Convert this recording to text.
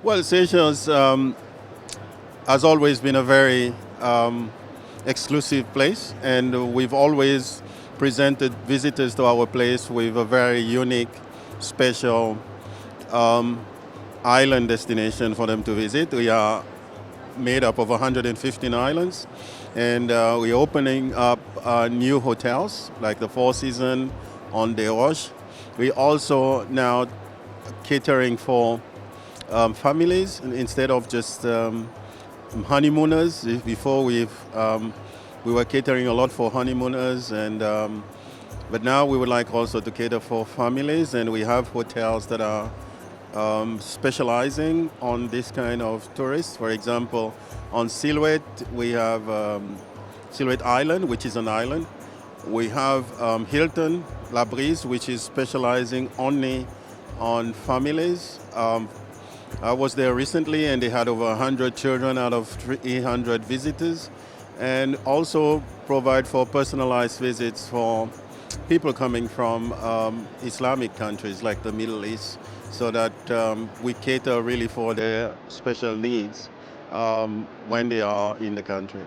Well, Seychelles has always been a very exclusive place, and we've always presented visitors to our place with a very unique, special island destination for them to visit. We are made up of 115 islands, and we're opening up new hotels like the Four Seasons on Des Roches. We also now catering for families instead of just honeymooners. Before we were catering a lot for honeymooners, and but now we would like also to cater for families, and we have hotels that are specializing on this kind of tourists. For example, on Silhouette, we have Silhouette Island, which is an island. We have Hilton La Brise, which is specializing only on families. I was there recently, and they had over 100 children out of 300 visitors, and also provide for personalized visits for people coming from Islamic countries like the Middle East, so that we cater really for their special needs when they are in the country.